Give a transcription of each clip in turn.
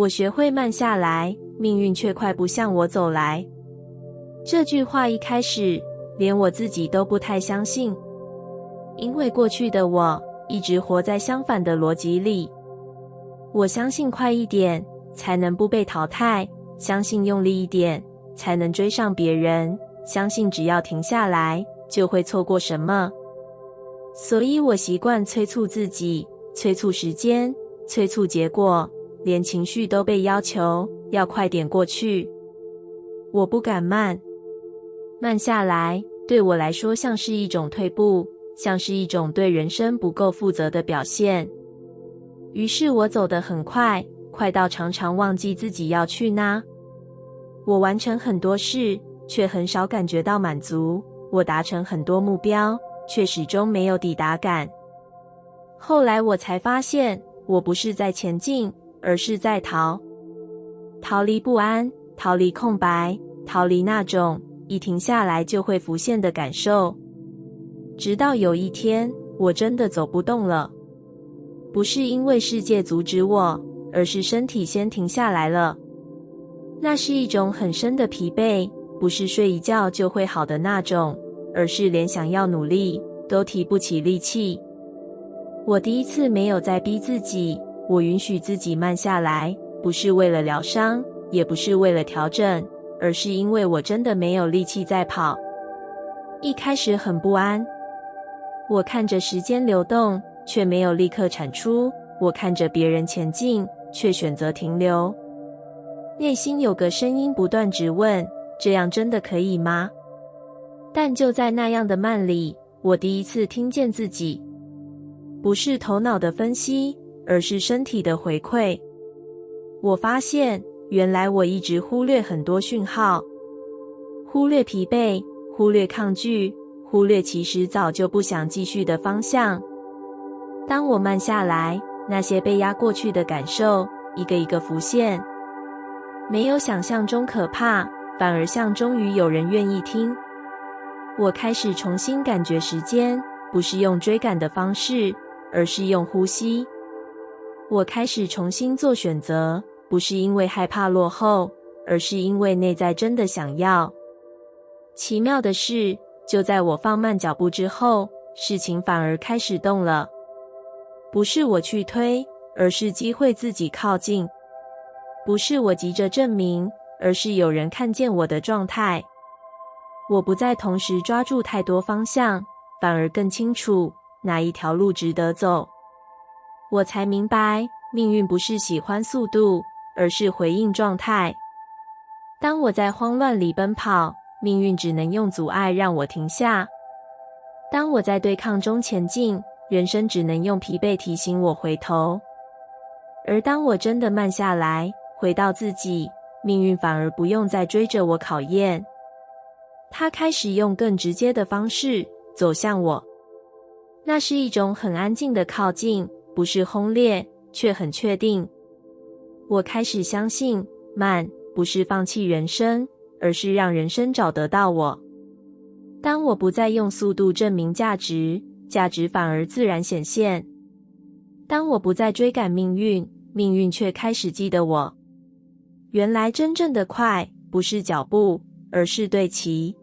我学会慢下来，命运却快步向我走来。这句话一开始，连我自己都不太相信，因为过去的我一直活在相反的逻辑里。我相信快一点才能不被淘汰，相信用力一点才能追上别人，相信只要停下来就会错过什么。所以我习惯催促自己，催促时间，催促结果，连情绪都被要求要快点过去。我不敢慢下来，对我来说像是一种退步，像是一种对人生不够负责的表现。于是我走得很快，快到常常忘记自己要去哪。我完成很多事，却很少感觉到满足。我达成很多目标，却始终没有抵达感。后来我才发现，我不是在前进，而是在逃离不安，逃离空白，逃离那种一停下来就会浮现的感受。直到有一天，我真的走不动了。不是因为世界阻止我，而是身体先停下来了。那是一种很深的疲惫，不是睡一觉就会好的那种，而是连想要努力都提不起力气。我第一次没有在逼自己，我允许自己慢下来，不是为了疗伤，也不是为了调整，而是因为我真的没有力气再跑。一开始很不安，我看着时间流动，却没有立刻产出，我看着别人前进，却选择停留。内心有个声音不断质问，这样真的可以吗？但就在那样的慢里，我第一次听见自己，不是头脑的分析，而是身体的回馈。我发现，原来我一直忽略很多讯号，忽略疲惫，忽略抗拒，忽略其实早就不想继续的方向。当我慢下来，那些被压过去的感受一个一个浮现，没有想象中可怕，反而像终于有人愿意听。我开始重新感觉时间，不是用追赶的方式，而是用呼吸。我开始重新做选择，不是因为害怕落后，而是因为内在真的想要。奇妙的是，就在我放慢脚步之后，事情反而开始动了。不是我去推，而是机会自己靠近。不是我急着证明，而是有人看见我的状态。我不再同时抓住太多方向，反而更清楚哪一条路值得走。我才明白，命运不是喜欢速度，而是回应状态。当我在慌乱里奔跑，命运只能用阻碍让我停下。当我在对抗中前进，人生只能用疲惫提醒我回头。而当我真的慢下来，回到自己，命运反而不用再追着我考验。它开始用更直接的方式走向我。那是一种很安静的靠近，不是轰烈，却很确定。我开始相信，慢不是放弃人生，而是让人生找得到我。当我不再用速度证明价值，价值反而自然显现。当我不再追赶命运，命运却开始记得我。原来真正的快，不是脚步，而是对齐。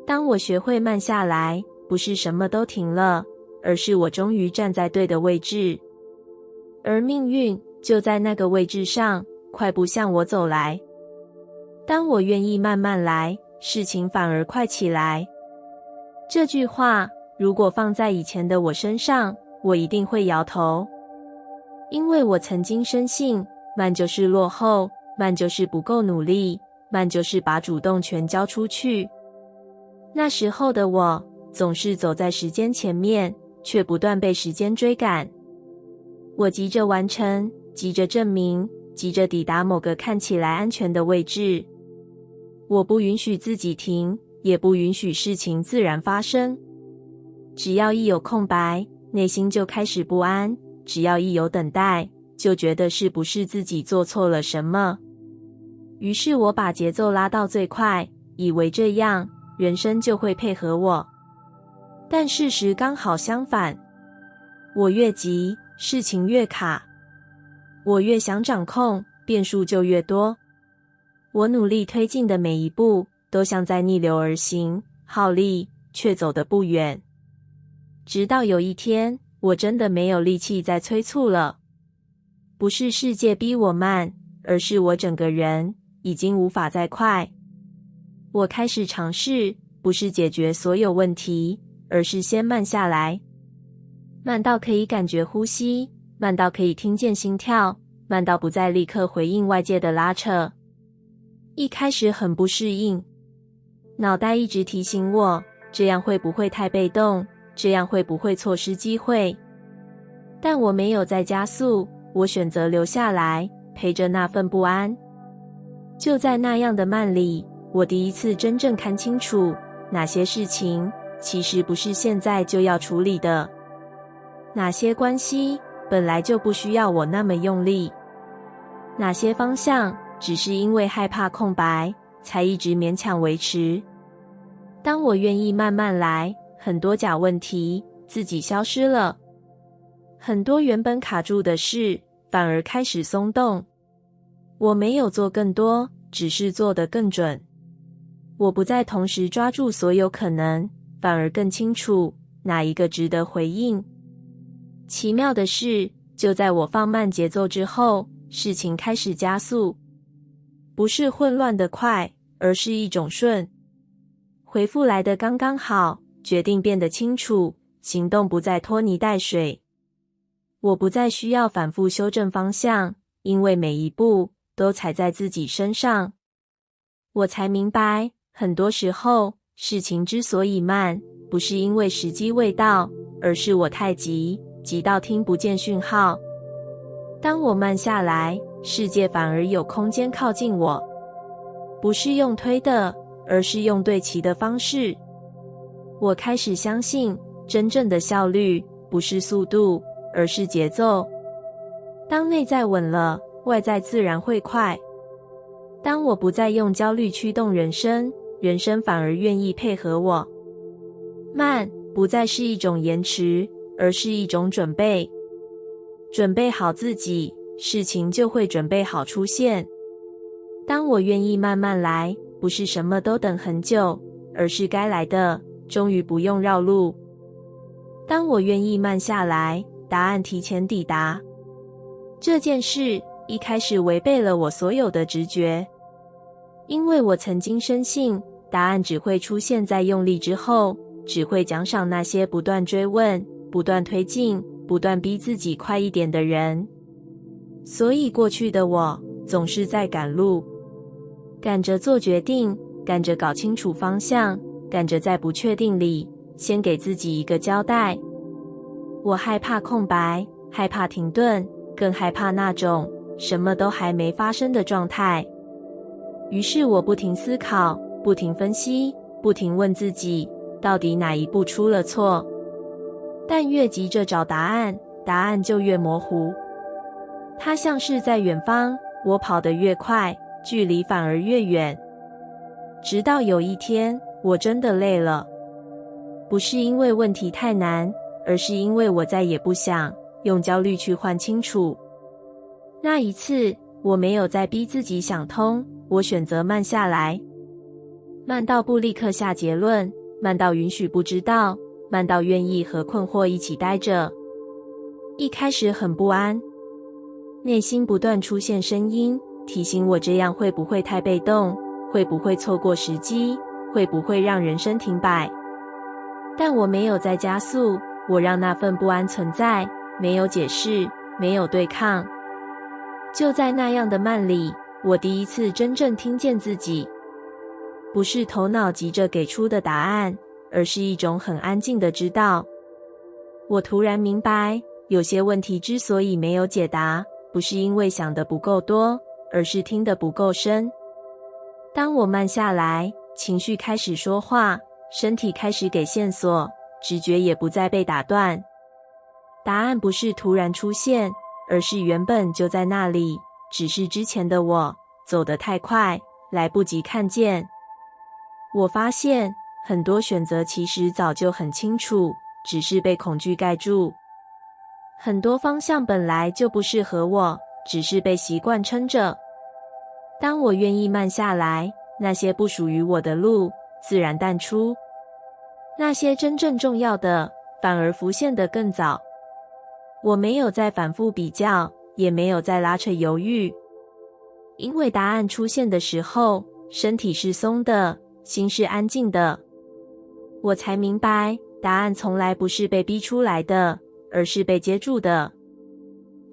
当我学会慢下来，不是什么都停了，而是我终于站在对的位置。而命运就在那个位置上，快步向我走来。当我愿意慢慢来，事情反而快起来。这句话如果放在以前的我身上，我一定会摇头。因为我曾经深信，慢就是落后，慢就是不够努力，慢就是把主动权交出去。那时候的我总是走在时间前面，却不断被时间追赶。我急着完成，急着证明，急着抵达某个看起来安全的位置。我不允许自己停，也不允许事情自然发生。只要一有空白，内心就开始不安；只要一有等待，就觉得是不是自己做错了什么。于是我把节奏拉到最快，以为这样人生就会配合我。但事实刚好相反，我越急，事情越卡；我越想掌控，变数就越多。我努力推进的每一步都像在逆流而行，耗力却走得不远。直到有一天，我真的没有力气再催促了。不是世界逼我慢，而是我整个人已经无法再快。我开始尝试，不是解决所有问题，而是先慢下来。慢到可以感觉呼吸，慢到可以听见心跳，慢到不再立刻回应外界的拉扯。一开始很不适应，脑袋一直提醒我，这样会不会太被动？这样会不会错失机会？但我没有再加速，我选择留下来，陪着那份不安。就在那样的慢里，我第一次真正看清楚，哪些事情其实不是现在就要处理的，哪些关系本来就不需要我那么用力，哪些方向只是因为害怕空白，才一直勉强维持。当我愿意慢慢来，很多假问题自己消失了，很多原本卡住的事反而开始松动。我没有做更多，只是做得更准。我不再同时抓住所有可能，反而更清楚哪一个值得回应。奇妙的是，就在我放慢节奏之后，事情开始加速。不是混乱的快，而是一种顺。回复来得刚刚好，决定变得清楚，行动不再拖泥带水。我不再需要反复修正方向，因为每一步都踩在自己身上。我才明白，很多时候事情之所以慢，不是因为时机未到，而是我太急，急到听不见讯号。当我慢下来，世界反而有空间靠近我。不是用推的，而是用对齐的方式。我开始相信，真正的效率不是速度，而是节奏。当内在稳了，外在自然会快。当我不再用焦虑驱动人生，人生反而愿意配合我。慢不再是一种延迟，而是一种准备。准备好自己，事情就会准备好出现。当我愿意慢慢来，不是什么都等很久，而是该来的终于不用绕路。当我愿意慢下来，答案提前抵达。这件事一开始违背了我所有的直觉，因为我曾经深信答案只会出现在用力之后，只会奖赏那些不断追问、不断推进、不断逼自己快一点的人。所以过去的我总是在赶路，赶着做决定，赶着搞清楚方向，赶着在不确定里先给自己一个交代。我害怕空白，害怕停顿，更害怕那种什么都还没发生的状态。于是我不停思考，不停分析，不停问自己，到底哪一步出了错？但越急着找答案，答案就越模糊。它像是在远方，我跑得越快，距离反而越远。直到有一天，我真的累了。不是因为问题太难，而是因为我再也不想用焦虑去换清楚。那一次，我没有再逼自己想通，我选择慢下来。慢到不立刻下结论，慢到允许不知道，慢到愿意和困惑一起待着。一开始很不安，内心不断出现声音，提醒我这样会不会太被动，会不会错过时机，会不会让人生停摆。但我没有再加速，我让那份不安存在，没有解释，没有对抗。就在那样的慢里，我第一次真正听见自己。不是头脑急着给出的答案，而是一种很安静的知道。我突然明白，有些问题之所以没有解答，不是因为想得不够多，而是听得不够深。当我慢下来，情绪开始说话，身体开始给线索，直觉也不再被打断。答案不是突然出现，而是原本就在那里，只是之前的我走得太快，来不及看见。我发现很多选择其实早就很清楚，只是被恐惧盖住。很多方向本来就不适合我，只是被习惯撑着。当我愿意慢下来，那些不属于我的路自然淡出，那些真正重要的反而浮现得更早。我没有再反复比较，也没有再拉扯犹豫，因为答案出现的时候，身体是松的，心是安静的。我才明白，答案从来不是被逼出来的，而是被接住的。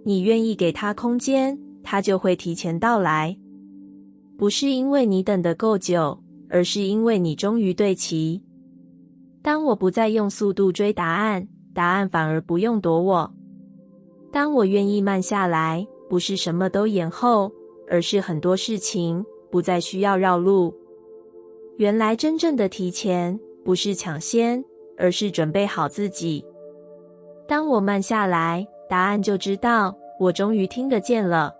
你愿意给它空间，它就会提前到来。不是因为你等得够久，而是因为你终于对齐。当我不再用速度追答案，答案反而不用躲我。当我愿意慢下来，不是什么都延后，而是很多事情不再需要绕路。原来真正的提前，不是抢先，而是准备好自己。当我慢下来，答案就知道，我终于听得见了。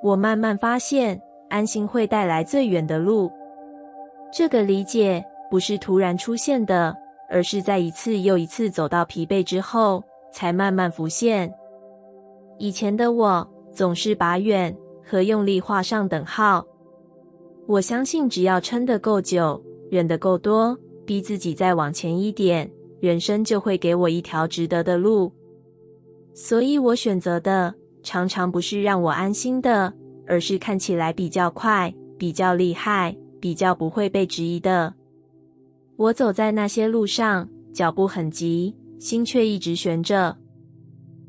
我慢慢发现，安心会带来最远的路。这个理解不是突然出现的，而是在一次又一次走到疲惫之后，才慢慢浮现。以前的我总是把远和用力画上等号。我相信只要撑得够久，忍得够多，逼自己再往前一点，人生就会给我一条值得的路。所以我选择的常常不是让我安心的，而是看起来比较快，比较厉害，比较不会被质疑的。我走在那些路上，脚步很急，心却一直悬着。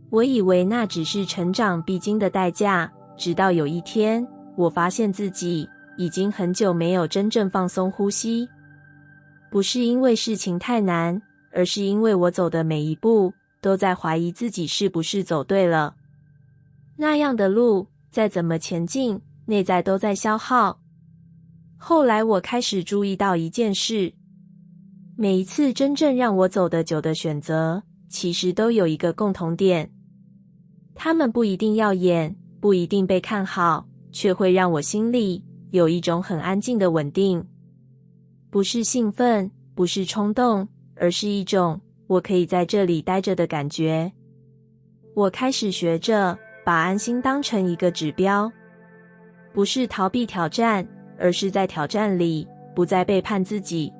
我以为那只是成长必经的代价，直到有一天，我发现自己已经很久没有真正放松呼吸。不是因为事情太难，而是因为我走的每一步都在怀疑自己是不是走对了。那样的路，再怎么前进，内在都在消耗。后来我开始注意到一件事，每一次真正让我走得久的选择，其实都有一个共同点。他们不一定耀眼，不一定被看好，却会让我心里有一种很安静的稳定。不是兴奋，不是冲动，而是一种我可以在这里待着的感觉。我开始学着把安心当成一个指标，不是逃避挑战，而是在挑战里不再背叛自己。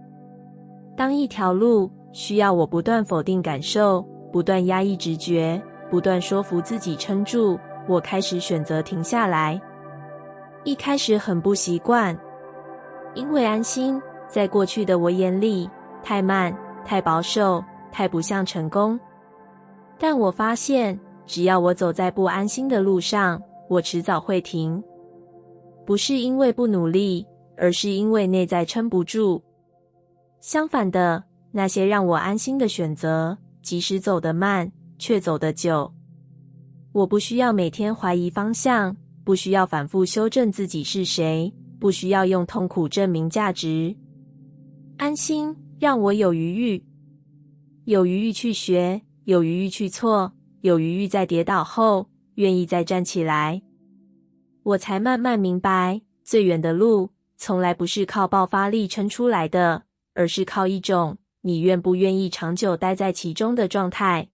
当一条路需要我不断否定感受，不断压抑直觉，不断说服自己撑住，我开始选择停下来。一开始很不习惯，因为安心在过去的我眼里太慢，太保守，太不像成功。但我发现，只要我走在不安心的路上，我迟早会停。不是因为不努力，而是因为内在撑不住。相反的，那些让我安心的选择，即使走得慢，却走得久。我不需要每天怀疑方向，不需要反复修正自己是谁，不需要用痛苦证明价值。安心让我有余裕，有余裕去学，有余裕去错，有余裕在跌倒后愿意再站起来。我才慢慢明白，最远的路从来不是靠爆发力撑出来的，而是靠一种你愿不愿意长久待在其中的状态。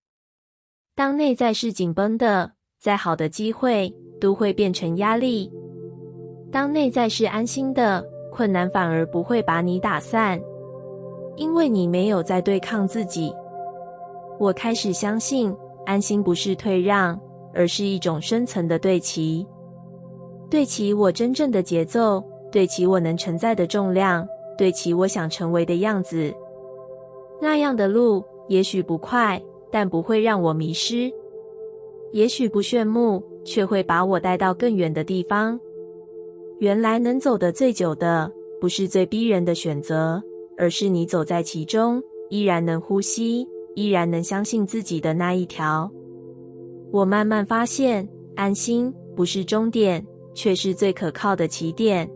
当内在是紧绷的，再好的机会都会变成压力。当内在是安心的，困难反而不会把你打散，因为你没有在对抗自己。我开始相信，安心不是退让，而是一种深层的对齐。对齐我真正的节奏，对齐我能承载的重量，对齐我想成为的样子。那样的路也许不快，但不会让我迷失。也许不炫目，却会把我带到更远的地方。原来能走得最久的，不是最逼人的选择，而是你走在其中，依然能呼吸，依然能相信自己的那一条。我慢慢发现，安心不是终点，却是最可靠的起点。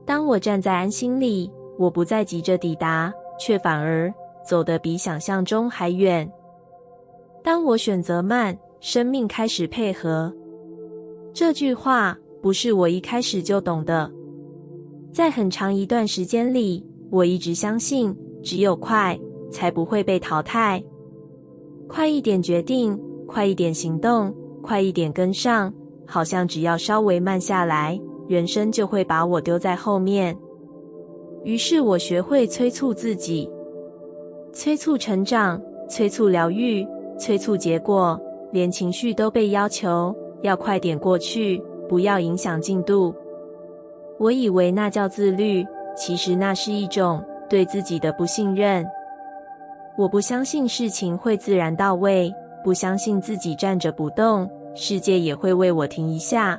当我站在安心里，我不再急着抵达，却反而走得比想象中还远。当我选择慢，生命开始配合。这句话不是我一开始就懂的。在很长一段时间里，我一直相信，只有快，才不会被淘汰。快一点决定，快一点行动，快一点跟上，好像只要稍微慢下来，人生就会把我丢在后面。于是我学会催促自己，催促成长，催促疗愈，催促结果，连情绪都被要求要快点过去，不要影响进度。我以为那叫自律，其实那是一种对自己的不信任。我不相信事情会自然到位，不相信自己站着不动，世界也会为我停一下。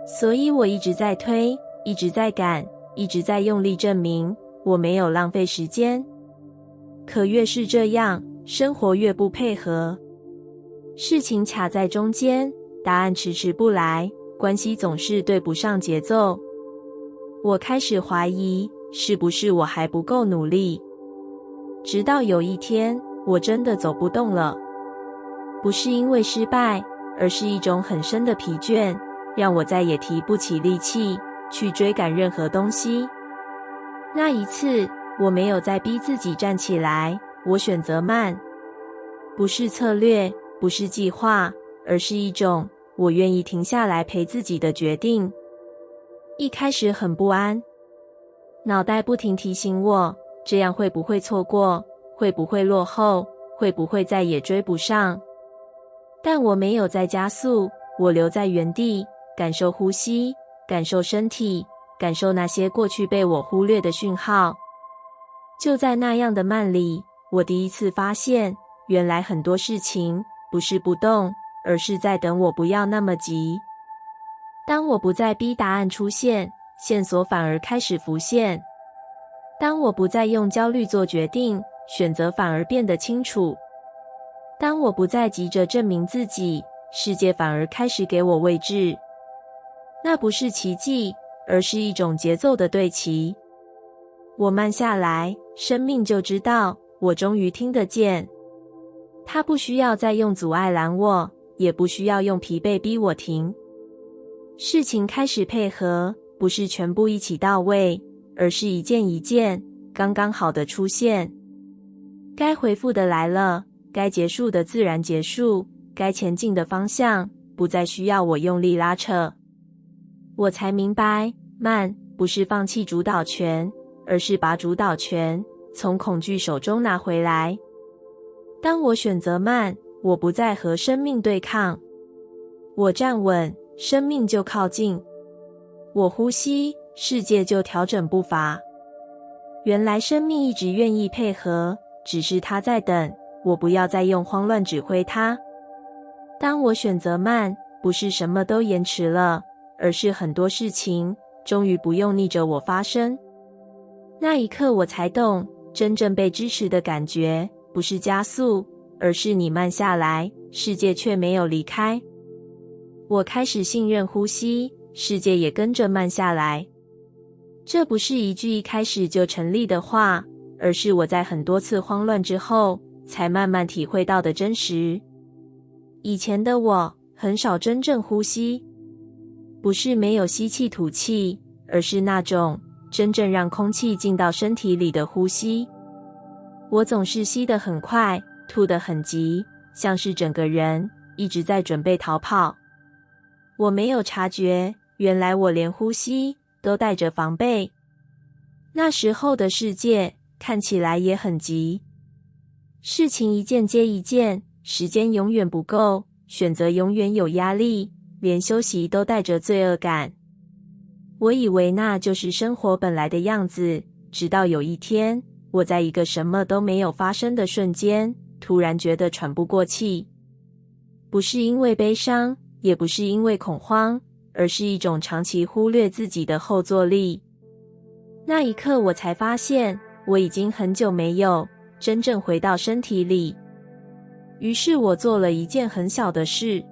所以我一直在推，一直在赶，一直在用力证明我没有浪费时间。可越是这样，生活越不配合，事情卡在中间，答案迟迟不来，关系总是对不上节奏。我开始怀疑，是不是我还不够努力？直到有一天，我真的走不动了。不是因为失败，而是一种很深的疲倦，让我再也提不起力气去追赶任何东西。那一次，我没有再逼自己站起来，我选择慢。不是策略，不是计划，而是一种我愿意停下来陪自己的决定。一开始很不安，脑袋不停提醒我，这样会不会错过？会不会落后？会不会再也追不上？但我没有再加速，我留在原地，感受呼吸，感受身体，感受那些过去被我忽略的讯号。就在那样的慢里，我第一次发现，原来很多事情不是不动，而是在等我不要那么急。当我不再逼答案出现，线索反而开始浮现。当我不再用焦虑做决定，选择反而变得清楚。当我不再急着证明自己，世界反而开始给我位置。那不是奇迹，而是一种节奏的对齐。我慢下来，生命就知道，我终于听得见。它不需要再用阻碍拦我，也不需要用疲惫逼我停。事情开始配合，不是全部一起到位，而是一件一件刚刚好的出现。该回复的来了，该结束的自然结束，该前进的方向不再需要我用力拉扯。我才明白，慢不是放弃主导权，而是把主导权从恐惧手中拿回来。当我选择慢，我不再和生命对抗，我站稳，生命就靠近；我呼吸，世界就调整步伐。原来生命一直愿意配合，只是它在等，我不要再用慌乱指挥它。当我选择慢，不是什么都延迟了，而是很多事情终于不用逆着我发生。那一刻我才懂，真正被支持的感觉不是加速，而是你慢下来，世界却没有离开。我开始信任呼吸，世界也跟着慢下来。这不是一句一开始就成立的话，而是我在很多次慌乱之后才慢慢体会到的真实。以前的我很少真正呼吸，不是没有吸气吐气，而是那种真正让空气进到身体里的呼吸。我总是吸得很快，吐得很急，像是整个人一直在准备逃跑。我没有察觉，原来我连呼吸都带着防备。那时候的世界看起来也很急，事情一件接一件，时间永远不够，选择永远有压力，连休息都带着罪恶感。我以为那就是生活本来的样子，直到有一天，我在一个什么都没有发生的瞬间，突然觉得喘不过气。不是因为悲伤，也不是因为恐慌，而是一种长期忽略自己的后坐力。那一刻我才发现，我已经很久没有真正回到身体里。于是我做了一件很小的事，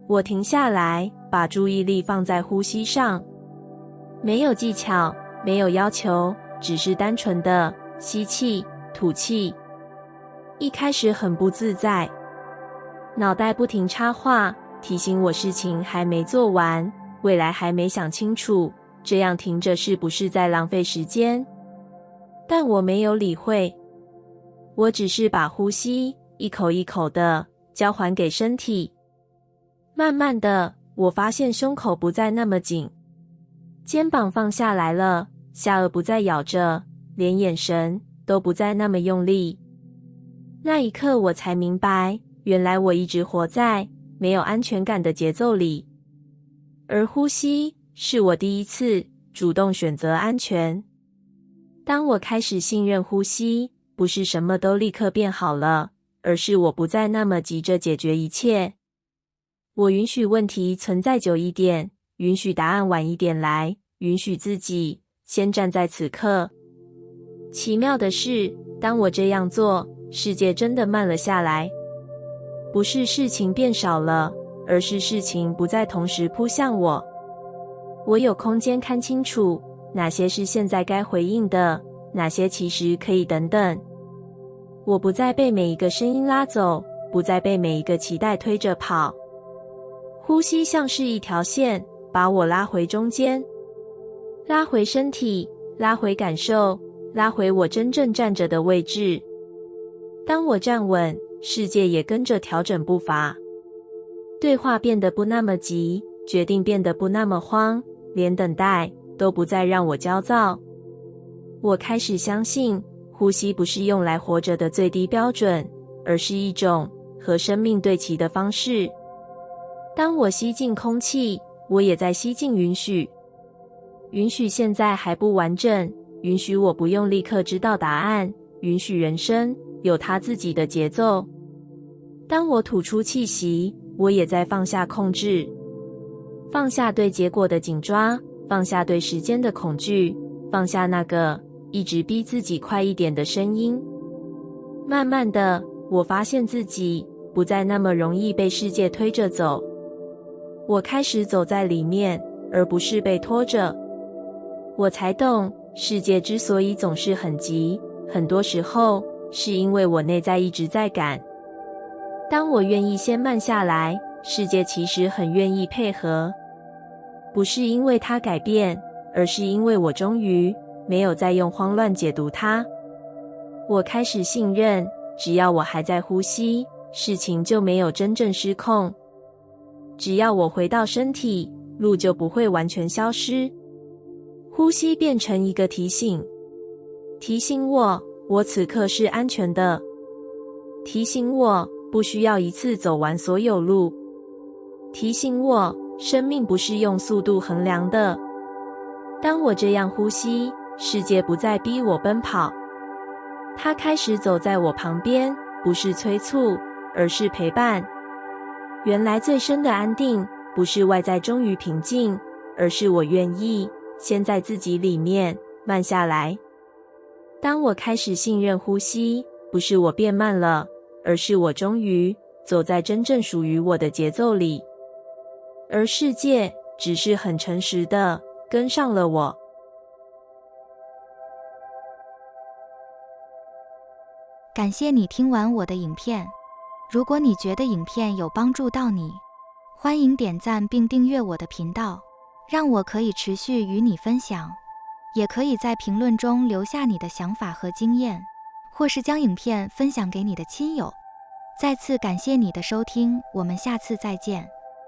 我停下来，把注意力放在呼吸上。没有技巧，没有要求，只是单纯的吸气、吐气。一开始很不自在，脑袋不停插话，提醒我事情还没做完，未来还没想清楚，这样停着是不是在浪费时间？但我没有理会，我只是把呼吸一口一口的交还给身体。慢慢的，我发现胸口不再那么紧，肩膀放下来了，下颚不再咬着，连眼神都不再那么用力。那一刻我才明白，原来我一直活在没有安全感的节奏里，而呼吸是我第一次主动选择安全。当我开始信任呼吸，不是什么都立刻变好了，而是我不再那么急着解决一切。我允许问题存在久一点，允许答案晚一点来，允许自己先站在此刻。奇妙的是，当我这样做，世界真的慢了下来。不是事情变少了，而是事情不再同时扑向我。我有空间看清楚，哪些是现在该回应的，哪些其实可以等等。我不再被每一个声音拉走，不再被每一个期待推着跑。呼吸像是一条线，把我拉回中间，拉回身体，拉回感受，拉回我真正站着的位置。当我站稳，世界也跟着调整步伐。对话变得不那么急，决定变得不那么慌，连等待都不再让我焦躁。我开始相信，呼吸不是用来活着的最低标准，而是一种和生命对齐的方式。当我吸进空气，我也在吸进允许。允许现在还不完整，允许我不用立刻知道答案，允许人生有它自己的节奏。当我吐出气息，我也在放下控制，放下对结果的紧抓，放下对时间的恐惧，放下那个一直逼自己快一点的声音。慢慢的，我发现自己不再那么容易被世界推着走。我开始走在里面，而不是被拖着。我才懂，世界之所以总是很急，很多时候是因为我内在一直在赶。当我愿意先慢下来，世界其实很愿意配合。不是因为它改变，而是因为我终于没有再用慌乱解读它。我开始信任，只要我还在呼吸，事情就没有真正失控。只要我回到身体，路就不会完全消失。呼吸变成一个提醒，提醒我此刻是安全的，提醒我不需要一次走完所有路，提醒我生命不是用速度衡量的。当我这样呼吸，世界不再逼我奔跑，它开始走在我旁边，不是催促，而是陪伴。原来最深的安定，不是外在终于平静，而是我愿意先在自己里面慢下来。当我开始信任呼吸，不是我变慢了，而是我终于走在真正属于我的节奏里，而世界只是很诚实的跟上了我。感谢你听完我的影片。如果你觉得影片有帮助到你，欢迎点赞并订阅我的频道，让我可以持续与你分享。也可以在评论中留下你的想法和经验，或是将影片分享给你的亲友。再次感谢你的收听，我们下次再见。